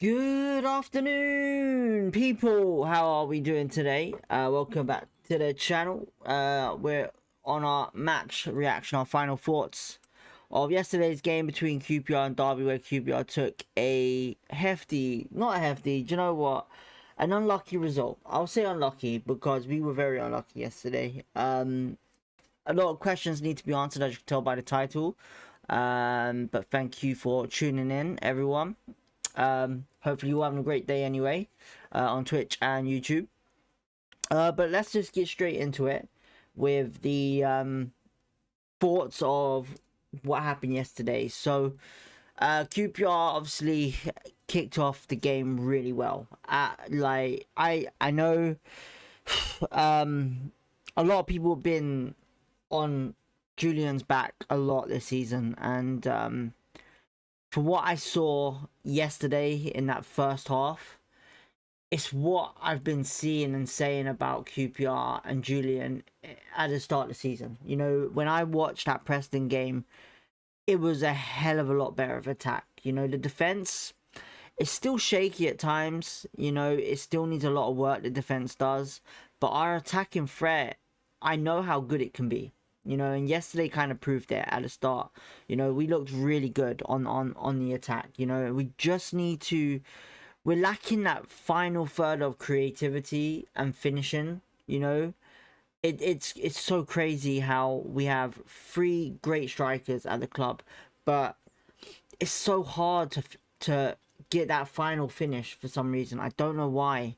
Good afternoon, people. How are we doing today? Welcome back to the channel. We're on our match reaction, our final thoughts of yesterday's game between QPR and Derby, where QPR took a do you know what? An unlucky result. I'll say unlucky because we were very unlucky yesterday. A lot of questions need to be answered, as you can tell by the title. But thank you for tuning in, everyone. Hopefully you're having a great day anyway, on Twitch and YouTube. But let's just get straight into it with the thoughts of what happened yesterday. So QPR obviously kicked off the game really well. Like I know a lot of people have been on Julian's back a lot this season, and from what I saw yesterday in that first half, it's what I've been seeing and saying about QPR and Julian at the start of the season. You know, when I watched that Preston game, it was a hell of a lot better of attack. You know, the defense is still shaky at times. You know, it still needs a lot of work, the defense does. But our attacking threat, I know how good it can be. You know, and yesterday kind of proved it at the start. You know, we looked really good on the attack. You know, we just need to... We're lacking that final third of creativity and finishing. You know, it's so crazy how we have three great strikers at the club, but it's so hard to get that final finish for some reason. I don't know why.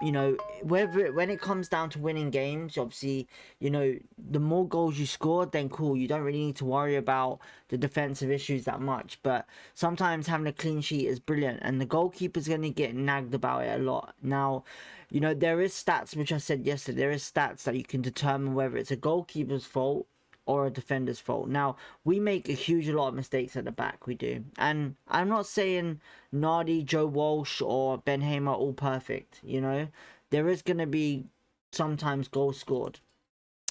You know, when it comes down to winning games, obviously, you know, the more goals you score, then cool, you don't really need to worry about the defensive issues that much. But sometimes having a clean sheet is brilliant, and the goalkeeper's going to get nagged about it a lot. Now, you know, there is stats, which I said yesterday, there is stats that you can determine whether it's a goalkeeper's fault or a defender's fault. Now, we make a lot of mistakes at the back, we do. And I'm not saying Nardi, Joe Walsh, or Ben Hamer are all perfect, you know. There is going to be sometimes goals scored,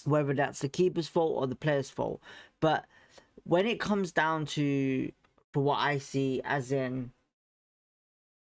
whether that's the keeper's fault or the player's fault. But when it comes down to, for what I see, as in,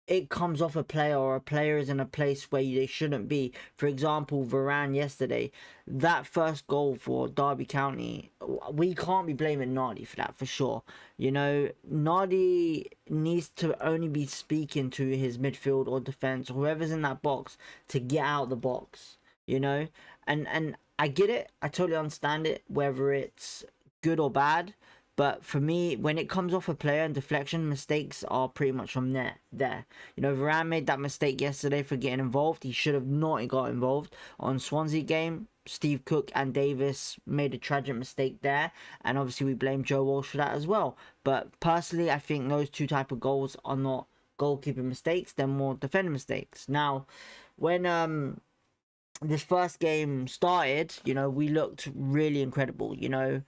it comes off a player, or a player is in a place where they shouldn't be. For example, Varane yesterday, that first goal for Derby County, we can't be blaming Nardi for that, for sure. You know, Nardi needs to only be speaking to his midfield or defense, or whoever's in that box, to get out the box, you know. And I get it, I totally understand it, whether it's good or bad. But for me, when it comes off a player and deflection, mistakes are pretty much from there. You know, Varane made that mistake yesterday for getting involved. He should have not got involved. On Swansea game, Steve Cook and Davis made a tragic mistake there. And obviously we blame Joe Walsh for that as well. But personally, I think those two type of goals are not goalkeeping mistakes. They're more defending mistakes. Now, when this first game started, you know, we looked really incredible, you know.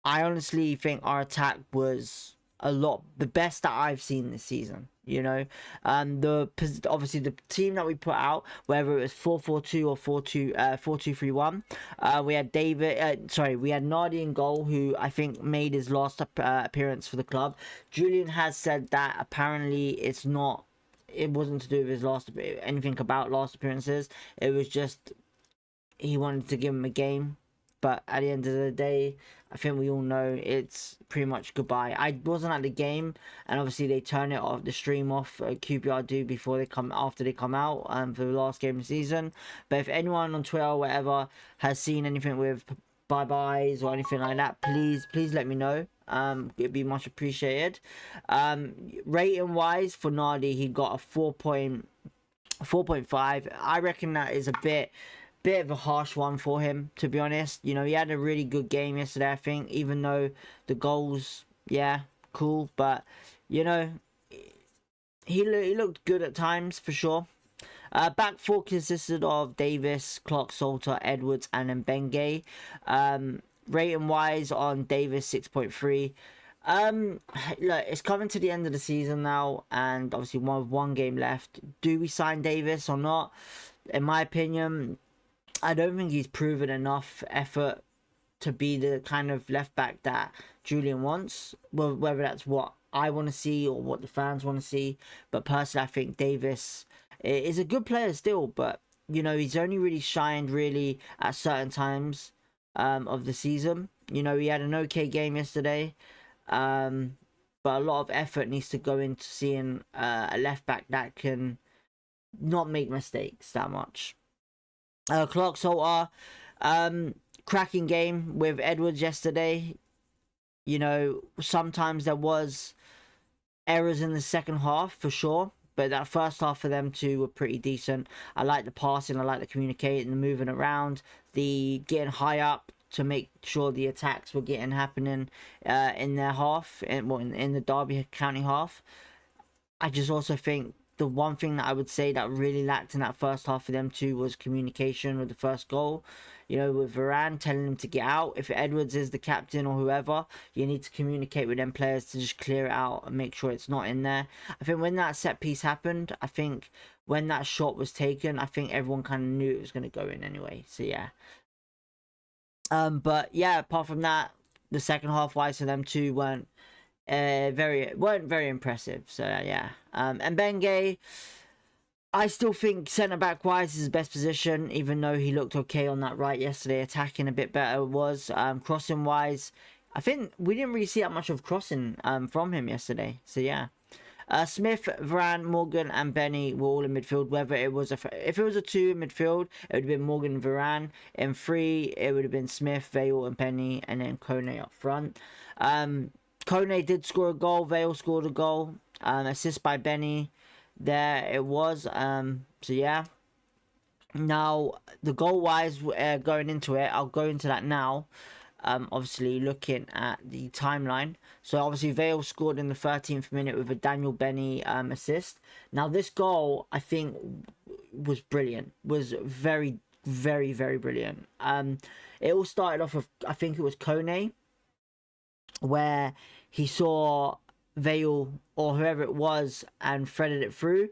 I honestly think our attack was the best that I've seen this season. You know, obviously the team that we put out, whether it was 4-4-2 or 4-2-3-1, we had we had Nardi in goal, who I think made his last appearance for the club. Julian has said that apparently it wasn't to do with anything about last appearances. It was just he wanted to give him a game. But at the end of the day, I think we all know it's pretty much goodbye. I wasn't at the game, and obviously they turn it off, the stream off. QPR do after they come out for the last game of the season. But if anyone on Twitter or whatever has seen anything with bye-byes or anything like that, please let me know. It'd be much appreciated. Rating wise for Nardi, he got a 4.5. I reckon that is a bit of a harsh one for him, to be honest. You know, he had a really good game yesterday, I think, even though the goals, yeah, cool, but, you know, he looked good at times, for sure. Back four consisted of Davis, Clark, Salter, Edwards, and then Bengay. Rating wise on Davis, 6.3. Look, it's coming to the end of the season now, and obviously one game left. Do we sign Davis or not? In my opinion, I don't think he's proven enough effort to be the kind of left back that Julian wants. Well, whether that's what I want to see or what the fans want to see. But personally, I think Davis is a good player still, but you know, he's only really shined really at certain times of the season. You know, he had an okay game yesterday, but a lot of effort needs to go into seeing a left back that can not make mistakes that much. Clark Salter, cracking game with Edwards yesterday. You know, sometimes there was errors in the second half for sure, but that first half for them two were pretty decent. I like the passing, I like the communicating, the moving around, the getting high up to make sure the attacks were getting happening in their half, in the Derby County half. I just also think the one thing that I would say that really lacked in that first half for them too was communication with the first goal. You know, with Varane telling him to get out. If Edwards is the captain or whoever, you need to communicate with them players to just clear it out and make sure it's not in there. I think when that set piece happened, I think when that shot was taken, I think everyone kind of knew it was going to go in anyway. So yeah. But yeah, apart from that, the second half wise for them too weren't very impressive. So yeah. And Benge, I still think centre back wise is his best position, even though he looked okay on that right yesterday. Attacking a bit better was. Crossing wise, I think we didn't really see that much of crossing from him yesterday. So yeah. Smith, Varane, Morgan, and Benny were all in midfield. Whether it was if it was a 2 in midfield, it would have been Morgan and Varane. In 3, it would have been Smith, Vale, and Benny, and then Kone up front. Kone did score a goal. Vale scored a goal. Assist by Benny. There it was. So yeah. Now the goal wise, going into it, I'll go into that now. Obviously looking at the timeline. So obviously Vale scored in the 13th minute with a Daniel Benny assist. Now this goal I think was brilliant. Was very brilliant. It all started off with, I think it was Kone, where he saw Vale or whoever it was and threaded it through.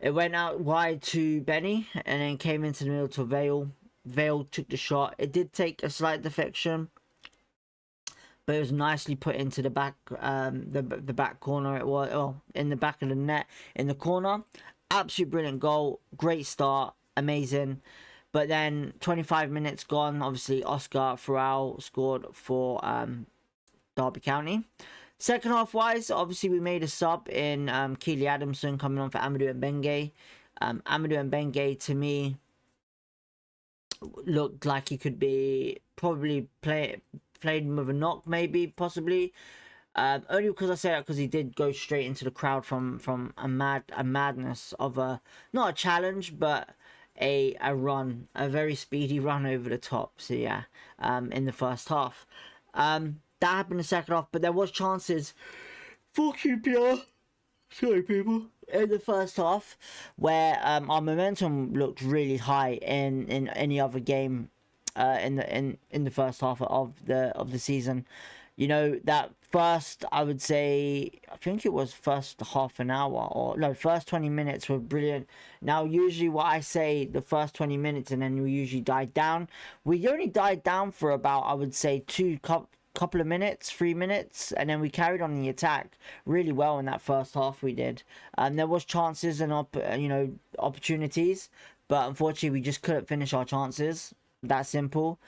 It went out wide to Benny and then came into the middle to Vale. Vale took the shot. It did take a slight deflection, but it was nicely put into the back, the back corner. It was in the back of the net in the corner. Absolute brilliant goal. Great start. Amazing. But then 25 minutes gone. Obviously Oscar Ferral scored for Derby County. Second half wise, obviously we made a sub in Keely Adamson coming on for Amadou Mbenge. Amadou Mbenge to me looked like he could be probably played with a knock, maybe possibly. Only because I say that because he did go straight into the crowd from a madness of a, not a challenge, but a run, a very speedy run over the top. So yeah, in the first half. That happened in the second half, but there was chances for QPR, sorry people, in the first half where our momentum looked really high in any other game in the first half of the season. You know, that first, I would say, I think it was first half an hour, or no, first 20 minutes were brilliant. Now, usually what I say, the first 20 minutes, and then we usually died down. We only died down for about, I would say, couple of minutes, 3 minutes, and then we carried on the attack really well in that first half. We did. There was chances and opportunities, but unfortunately we just couldn't finish our chances. That simple.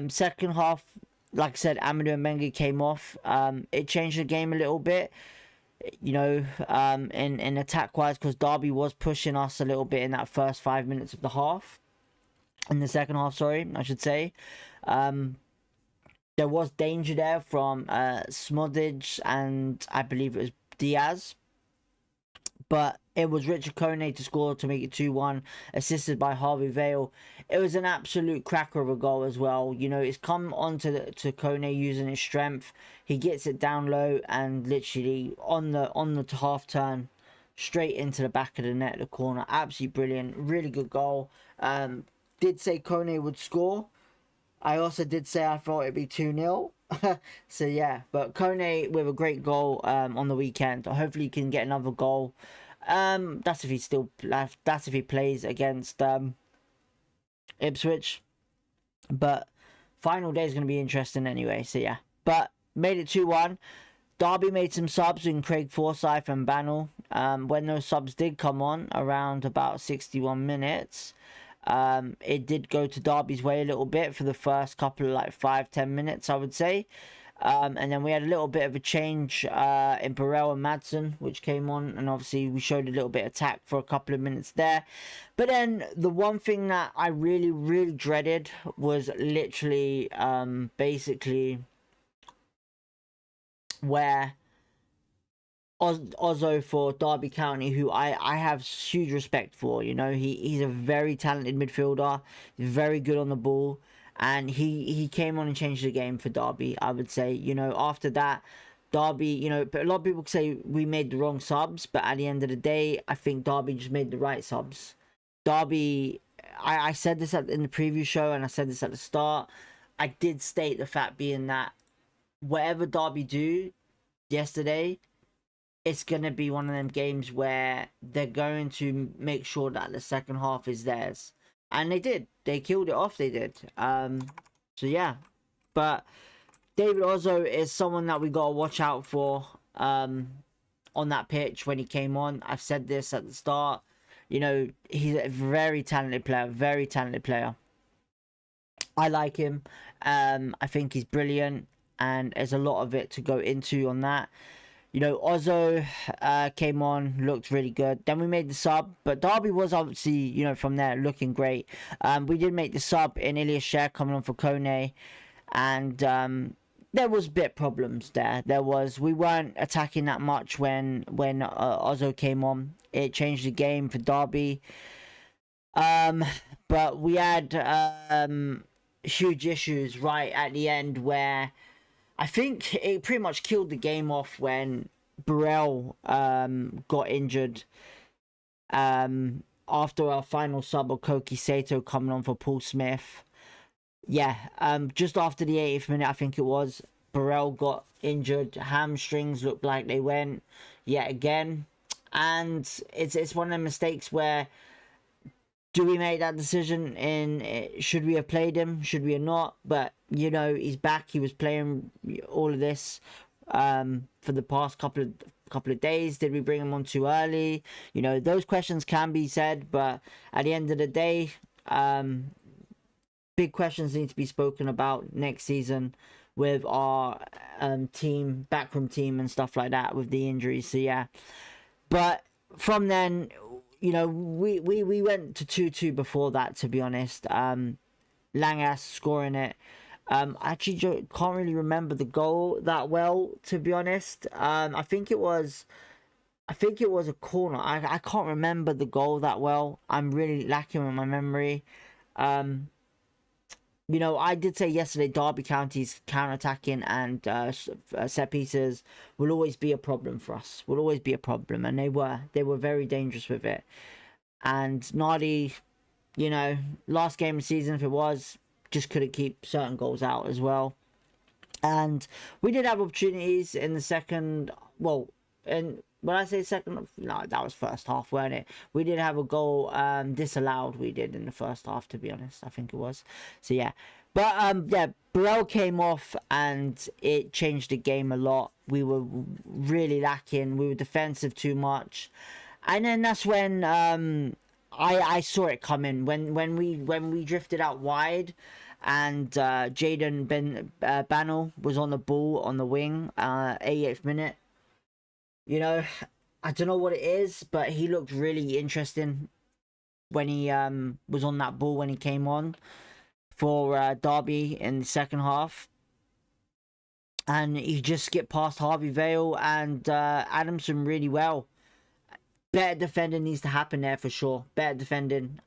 Second half, like I said, Amadou Mbenge came off. It changed the game a little bit, you know, in attack wise, because Derby was pushing us a little bit in that first 5 minutes of the half. In the second half, sorry, I should say. There was danger there from Smodic and I believe it was Diaz. But it was Richard Kone to score to make it 2-1, assisted by Harvey Vale. It was an absolute cracker of a goal as well. You know, it's come on to Kone using his strength. He gets it down low and literally on the half turn, straight into the back of the net, the corner. Absolutely brilliant. Really good goal. Did say Kone would score. I also did say I thought it'd be 2-0. So yeah, but Kone with a great goal on the weekend. Hopefully he can get another goal. That's if he still left. That's if he plays against Ipswich. But final day is going to be interesting anyway. So yeah, but made it 2-1. Derby made some subs in Craig Forsyth and Bannell. When those subs did come on around about 61 minutes, it did go to Derby's way a little bit for the first couple of like 5-10 minutes, I would say. And then we had a little bit of a change in Burrell and Madsen, which came on, and obviously we showed a little bit of attack for a couple of minutes there. But then the one thing that I really, really dreaded was literally basically where Ozzo for Derby County, who I have huge respect for. You know, he's a very talented midfielder, very good on the ball. And he came on and changed the game for Derby, I would say. You know, after that, Derby, you know, but a lot of people say we made the wrong subs. But at the end of the day, I think Derby just made the right subs. Derby, I said this in the preview show, and I said this at the start. I did state the fact being that whatever Derby do yesterday, it's going to be one of them games where they're going to make sure that the second half is theirs. And they did. They killed it off. They did. So yeah. But David Ozzo is someone that we got to watch out for on that pitch when he came on. I've said this at the start. You know, he's a very talented player. Very talented player. I like him. I think he's brilliant. And there's a lot of it to go into on that. You know, Ozzo came on, looked really good. Then we made the sub, but Derby was obviously, you know, from there looking great. We did make the sub in Ilias Share coming on for Kone, and there was bit problems there. We weren't attacking that much when Ozzo came on. It changed the game for Derby. But we had huge issues right at the end where I think it pretty much killed the game off when Burrell got injured after our final sub of Koki Sato coming on for Paul Smith. Yeah, just after the 80th minute, I think it was, Burrell got injured. Hamstrings looked like they went yet again. And it's one of the mistakes where, do we make that decision should we have played him? Should we have not? But, you know, he's back. He was playing all of this for the past couple of days. Did we bring him on too early? You know, those questions can be said, but at the end of the day, big questions need to be spoken about next season with our team, backroom team and stuff like that with the injuries. So, yeah. But from then, you know, we went to 2-2 before that, to be honest. Langas scoring it. I actually can't really remember the goal that well, to be honest. I think it was a corner. I can't remember the goal that well. I'm really lacking in my memory. You know, I did say yesterday Derby County's counter-attacking and set pieces will always be a problem for us. Will always be a problem, and they were very dangerous with it. And Nardi, you know, last game of the season, if it was, just couldn't keep certain goals out as well. And we did have opportunities in the second. Well, and when I say second, no, that was first half, weren't it? We did have a goal disallowed. We did in the first half, to be honest. I think it was. So yeah, but yeah, Burrell came off and it changed the game a lot. We were really lacking. We were defensive too much, and then that's when I saw it coming when we drifted out wide. And Jaden Bannell was on the ball on the wing, 88th minute. You know, I don't know what it is, but he looked really interesting when he was on that ball when he came on for Derby in the second half. And he just skipped past Harvey Vale and Adamson really well. Better defending needs to happen there for sure. Better defending.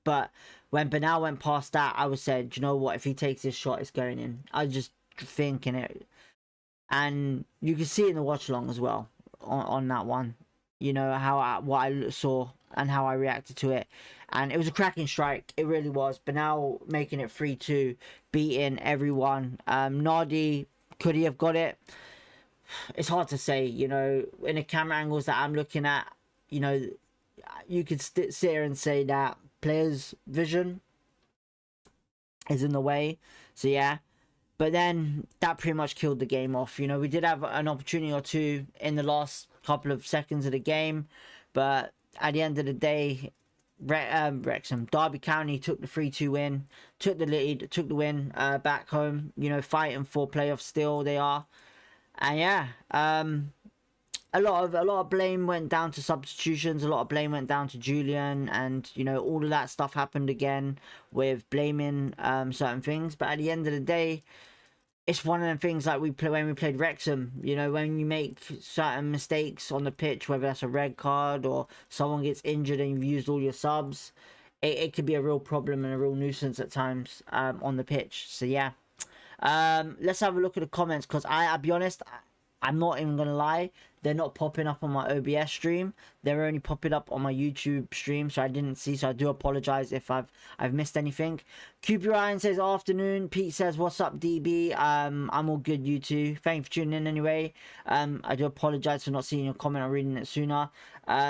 But when Bernal went past that, I was saying, do you know what? If he takes this shot, it's going in. I was just thinking it. And you can see in the watch along as well on that one. You know, what I saw and how I reacted to it. And it was a cracking strike. It really was. Bernal making it 3-2, beating everyone. Nardi, could he have got it? It's hard to say, you know, in the camera angles that I'm looking at, you know, you could sit here and say that players' vision is in the way. So yeah, But then that pretty much killed the game off. You know, we did have an opportunity or two in the last couple of seconds of the game, but at the end of the day, Wrexham, Derby County took the 3-2 win, took the lead, took the win back home. You know, fighting for playoffs still they are, and yeah, a lot of blame went down to substitutions. A lot of blame went down to Julian, and you know all of that stuff happened again with blaming certain things. But at the end of the day, it's one of them things like we play when we played Wrexham. You know, when you make certain mistakes on the pitch, whether that's a red card or someone gets injured and you've used all your subs, it could be a real problem and a real nuisance at times on the pitch. So yeah, let's have a look at the comments, because I'll be honest, I'm not even gonna lie, they're not popping up on my OBS stream. They're only popping up on my YouTube stream, so I didn't see. So I do apologize if I've missed anything. QPR says afternoon. Pete says what's up, DB. I'm all good, you two. Thank you for tuning in anyway. I do apologize for not seeing your comment or reading it sooner.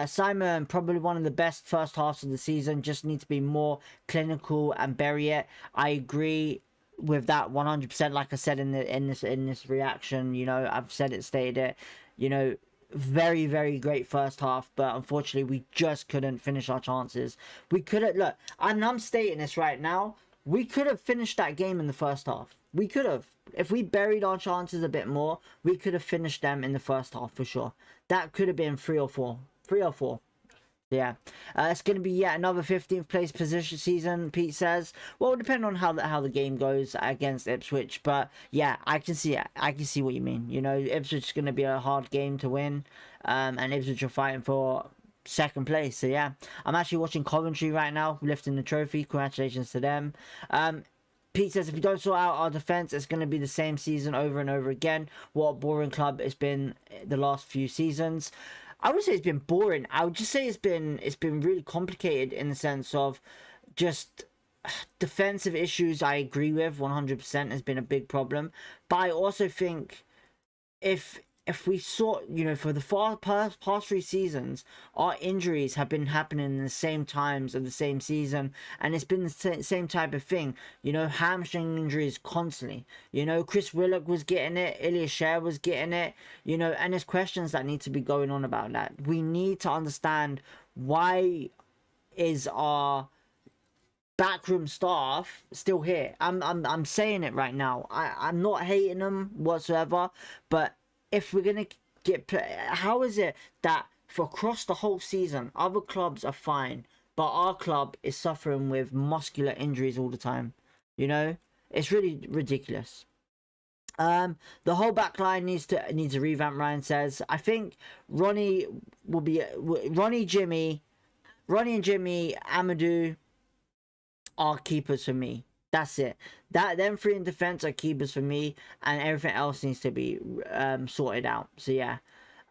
Simon, probably one of the best first halves of the season. Just need to be more clinical and bury it. I agree with that 100%. Like I said in this reaction, you know, I've said it, stated it, you know, very, very great first half, but unfortunately we just couldn't finish our chances. We could have, look, and I'm stating this right now, we could have finished that game in the first half. We could have, if we buried our chances a bit more, we could have finished them in the first half for sure. That could have been 3 or 4. Yeah, it's going to be yet another 15th place position season, Pete says. Well, depending on how the game goes against Ipswich, but yeah, I can see it. I can see what you mean. You know, Ipswich is going to be a hard game to win, and Ipswich are fighting for second place. So yeah, I'm actually watching Coventry right now, lifting the trophy. Congratulations to them. Pete says, if we don't sort out our defence, it's going to be the same season over and over again. What a boring club it's been the last few seasons. I would say it's been boring. I would just say it's been really complicated in the sense of just defensive issues. I agree with 100% has been a big problem, but I also think if we saw, you know, for the past 3 seasons, our injuries have been happening in the same times of the same season, and it's been the same type of thing, you know, hamstring injuries constantly. You know, Chris Willock was getting it, Ilya Sher was getting it, you know, and there's questions that need to be going on about that. We need to understand why is our backroom staff still here. I'm saying it right now. I'm not hating them whatsoever, but if we're gonna get, how is it that for across the whole season other clubs are fine, but our club is suffering with muscular injuries all the time? You know, it's really ridiculous. The whole back line needs a revamp. Ryan says, I think Ronnie and Jimmy, Amadou are keepers for me. That's it. Them 3 in defense are keepers for me, and everything else needs to be sorted out. So yeah,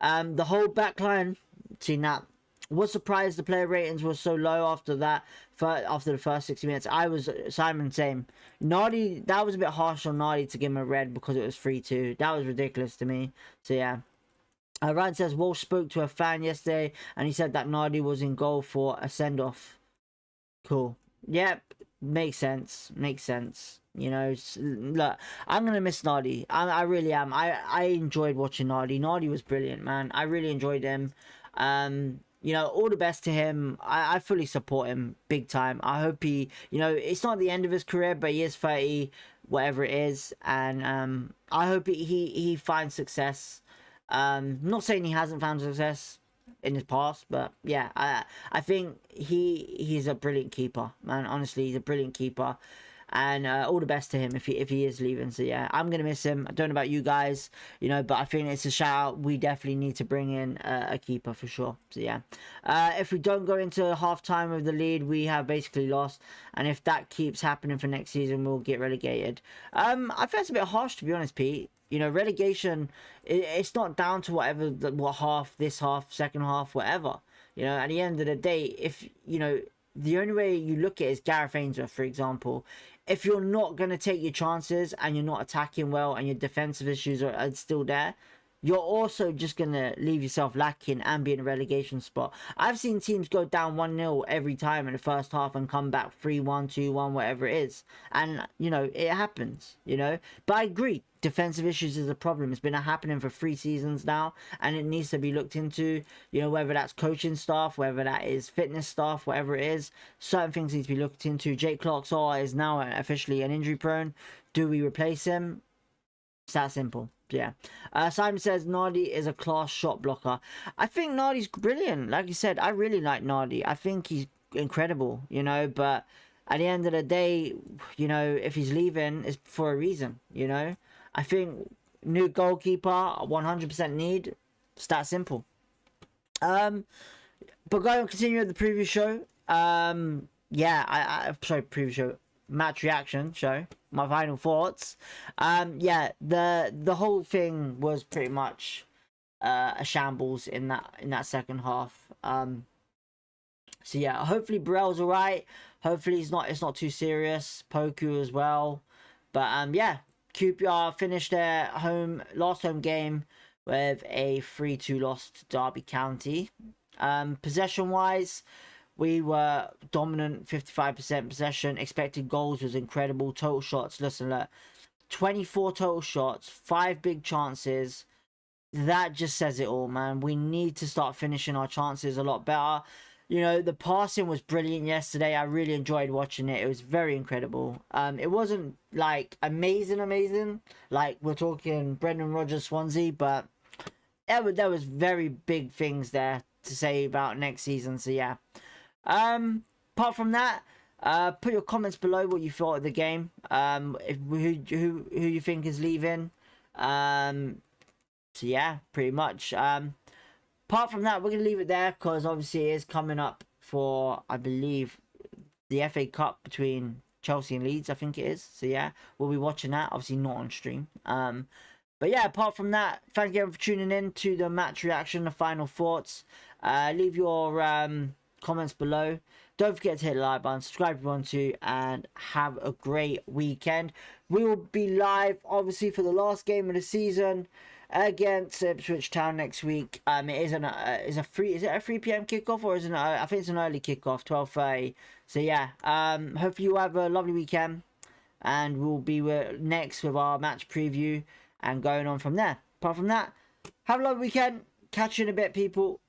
the whole back line, seen that. Was surprised the player ratings were so low after that. After the first 60 minutes, I was Simon same. Nardi, that was a bit harsh on Nardi to give him a red because it was 3-2. That was ridiculous to me. So yeah. Ryan says Walsh spoke to a fan yesterday, and he said that Nardi was in goal for a send off. Cool. Yep. Makes sense. You know, look, I'm gonna miss Nardi. I really am. I enjoyed watching Nardi. Nardi was brilliant, man. I really enjoyed him. You know, all the best to him. I fully support him big time. I hope he, you know, it's not the end of his career, but he is 30, whatever it is, and I hope he finds success. Not saying he hasn't found success in his past, but yeah, I think he's a brilliant keeper, man. Honestly, he's a brilliant keeper, and all the best to him if he is leaving. So yeah, I'm gonna miss him. I don't know about you guys, you know, but I think it's a shout out. We definitely need to bring in a keeper for sure. So yeah, if we don't go into half time with the lead, we have basically lost, and if that keeps happening for next season, we'll get relegated. I think it's a bit harsh, to be honest, Pete. You know, relegation, it's not down to what half, this half, second half, whatever. You know, at the end of the day, if, you know, the only way you look at it is Gareth Ainsworth, for example. If you're not going to take your chances and you're not attacking well and your defensive issues are still there, you're also just going to leave yourself lacking and be in a relegation spot. I've seen teams go down 1-0 every time in the first half and come back 3-1, 2-1, whatever it is. And, you know, it happens, you know. But I agree, defensive issues is a problem. It's been happening for 3 seasons now, and it needs to be looked into, you know, whether that's coaching staff, whether that is fitness staff, whatever it is. Certain things need to be looked into. Jake Clark-Saw is now officially an injury prone. Do we replace him? It's that simple. Yeah. Simon says Nardi is a class shot blocker. I think Nardi's brilliant. Like you said, I really like Nardi. I think he's incredible, you know, but at the end of the day, you know, if he's leaving, it's for a reason, you know. I think new goalkeeper, 100% need. It's that simple. But going on, continue with the preview show. Yeah, sorry, preview show. Match reaction show, my final thoughts. Yeah, the whole thing was pretty much a shambles in that second half. So yeah, hopefully Burrell's alright. Hopefully it's not too serious. Poku as well. But yeah, QPR finished their last home game with a 3-2 loss to Derby County. Possession wise, we were dominant, 55% possession. Expected goals was incredible. Total shots, listen, look, 24 total shots, 5 big chances. That just says it all, man. We need to start finishing our chances a lot better. You know, the passing was brilliant yesterday. I really enjoyed watching it. It was very incredible. It wasn't, like, amazing. Like, we're talking Brendan Rodgers, Swansea, but there was very big things there to say about next season. So, yeah. Apart from that, put your comments below what you thought of the game. Who you think is leaving. So yeah, pretty much. Apart from that, we're gonna leave it there because obviously it is coming up for, I believe, the FA Cup between Chelsea and Leeds. I think it is. So yeah, we'll be watching that. Obviously not on stream. But yeah, apart from that, thank you everyone for tuning in to the match reaction, the final thoughts. Leave your comments below. Don't forget to hit the like button, subscribe if you want to, and have a great weekend. We will be live obviously for the last game of the season against Ipswich Town next week. It is is it a 3 p.m. kickoff, or is it I think it's an early kickoff, 12:30. So yeah, hopefully you have a lovely weekend, and we'll be next with our match preview and going on from there. Apart from that, have a lovely weekend. Catch you in a bit, people.